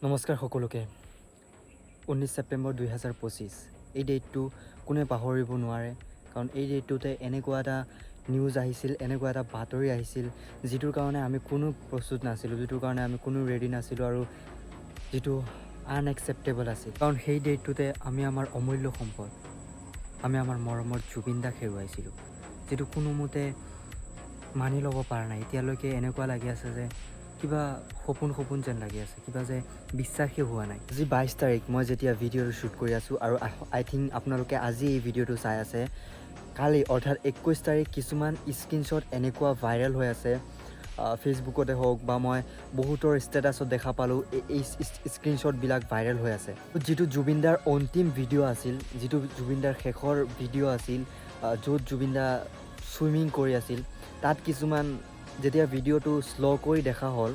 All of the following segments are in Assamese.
নমস্কাৰ সকলোকে 19 ছেপ্টেম্বৰ 2025 এই ডেটটো কোনে পাহৰিব নোৱাৰে কাৰণ এই ডেটটোতে এনেকুৱা এটা নিউজ আহিছিল এনেকুৱা এটা বাতৰি আহিছিল যিটোৰ কাৰণে আমি কোনো প্ৰস্তুত নাছিলোঁ যিটোৰ কাৰণে আমি কোনো ৰেডি নাছিলোঁ আৰু যিটো আনএক্সেপ্টেবল আছিল কাৰণ সেই ডেটটোতে আমি আমাৰ অমূল্য সম্পদ আমি আমাৰ মৰমৰ জুবিন দাক হেৰুৱাইছিলোঁ যিটো কোনোমতে মানি ল'ব পৰা নাই এতিয়ালৈকে এনেকুৱা লাগি আছে যে কিবা সপোন যেন লাগি আছে কিবা যে বিশ্বাসেই হোৱা নাই আজি 22 তাৰিখ মই যেতিয়া ভিডিঅ'টো শ্বুট কৰি আছোঁ আৰু আই থিংক আপোনালোকে আজি এই ভিডিঅ'টো চাই আছে কালি অৰ্থাৎ 21 তাৰিখ কিছুমান স্ক্ৰীনশ্বট এনেকুৱা ভাইৰেল হৈ আছে ফেচবুকতে হওক বা মই বহুতৰ ষ্টেটাছত দেখা পালোঁ এই স্ক্ৰীনশ্বটবিলাক ভাইৰেল হৈ আছে যিটো জুবিন দাৰ অন্তিম ভিডিঅ' আছিল যিটো জুবিন দাৰ শেষৰ ভিডিঅ' আছিল য'ত জুবিন দা ছুইমিং কৰি আছিল তাত কিছুমান যেতিয়া ভিডিঅ'টো শ্ল' কৰি দেখা হ'ল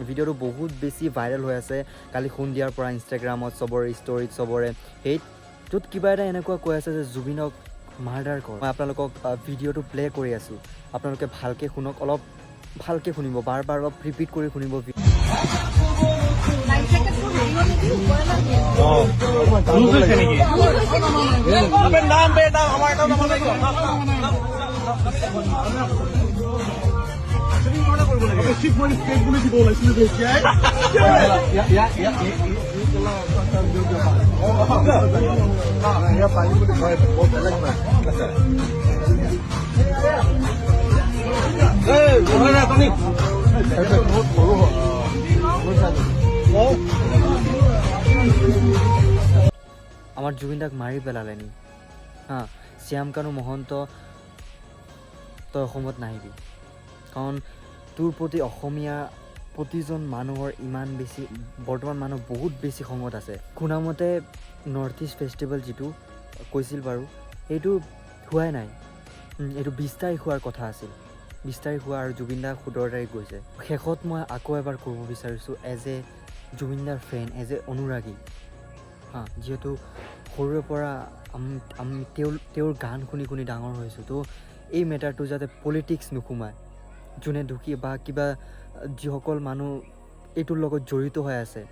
ভিডিঅ'টো বহুত বেছি ভাইৰেল হৈ আছে কালি সন্ধিয়াৰ পৰা ইনষ্টাগ্ৰামত চবৰে ষ্টৰিত চবৰে সেইত য'ত কিবা এটা এনেকুৱা কৈ আছে যে জুবিনক মাৰ্ডাৰ কৰ মই আপোনালোকক ভিডিঅ'টো প্লে' কৰি আছোঁ আপোনালোকে ভালকৈ শুনক অলপ ভালকৈ শুনিব বাৰ অলপ ৰিপিট কৰি শুনিব আমাৰ জুবিন দাক মাৰি পেলালে নি শ্যামকানু মহন্ত তই অসমত নাহিবি কাৰণ তোৰ প্ৰতি অসমীয়া প্ৰতিজন মানুহৰ ইমান বেছি বৰ্তমান মানুহ বহুত বেছি খঙত আছে শুনামতে নৰ্থ ইষ্ট ফেষ্টিভেল যিটো কৈছিল বাৰু সেইটো হোৱাই নাই এইটো 20 তাৰিখ হোৱাৰ কথা আছিল 20 তাৰিখ হোৱা আৰু জুবিন দা 17 তাৰিখ গৈছে শেষত মই আকৌ এবাৰ ক'ব বিচাৰিছোঁ এজ এ জুবিন দাৰ ফ্ৰেণ্ড এজ এ অনুৰাগী যিহেতু সৰুৰে পৰা আমি তেওঁৰ গান শুনি ডাঙৰ হৈছোঁ তো এই মেটাৰটো যাতে পলিটিক্স নোসোমায় যোনে দুখী বা কিবা যিসকল মানুহ এইটোৰ লগত জড়িত হৈ আছে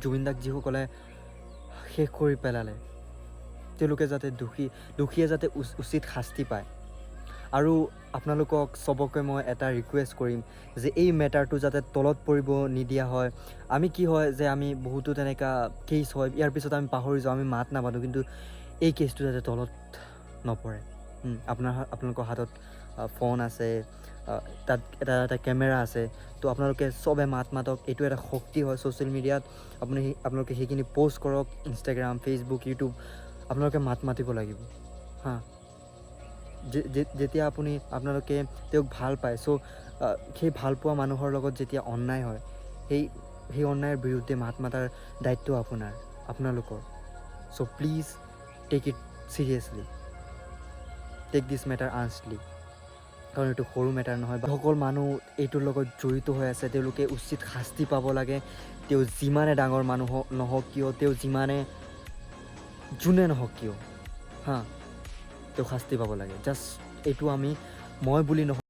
জুবিন দাক যিসকলে শেষ কৰি পেলালে তেওঁলোকে যাতে দোষীয়ে যাতে উচিত শাস্তি পায় আৰু আপোনালোকক চবকে মই এটা ৰিকুৱেষ্ট কৰিম যে এই মেটাৰটো যাতে তলত পৰিব নিদিয়া হয় আমি কি হয় যে আমি বহুতো তেনেকুৱা কেছ হয় ইয়াৰ পিছত আমি পাহৰি যাওঁ আমি মাত নামাতোঁ কিন্তু এই কেছটো যাতে তলত নপৰে আপোনালোকৰ হাতত ফোন আছে তাত এটা কেমেৰা আছে তো আপোনালোকে চবে মাতক এইটো এটা শক্তি হয় ছ'চিয়েল মিডিয়াত আপোনালোকে সেইখিনি প'ষ্ট কৰক ইনষ্টাগ্ৰাম ফেচবুক ইউটিউব আপোনালোকে মাতিব লাগিব যেতিয়া আপোনালোকে তেওঁক ভাল পায় চ' সেই ভাল পোৱা মানুহৰ লগত যেতিয়া অন্যায় হয় সেই অন্যায়ৰ বিৰুদ্ধে মাতাৰ দায়িত্ব আপোনালোকৰ so' please take it seriously take this matter earnestly কাৰণ এইটো সৰু মেটাৰ নহয় সকলো মানুহ এইটোৰ লগত জড়িত হৈ আছে তেওঁলোকে উচিত শাস্তি পাব লাগে তেওঁ যিমানে ডাঙৰ মানুহ নহওক কিয় তেওঁ যিমানে যোনে নহওক কিয় তেওঁ শাস্তি পাব লাগে জাষ্ট এইটো মই বুলি নহয়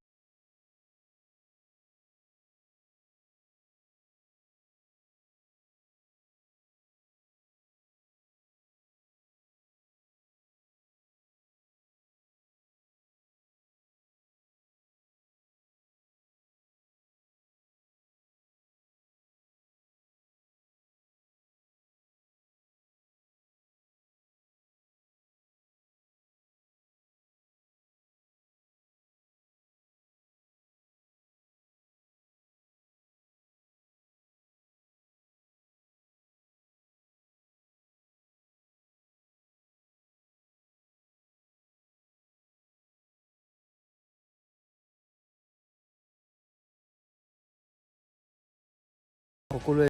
সকলোৱে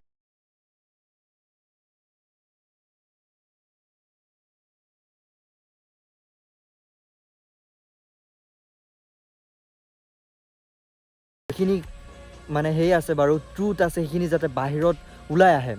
সেইখিনি মানে সেই আছে বাৰু ট্ৰুথ আছে সেইখিনি যাতে বাহিৰত ওলাই আহে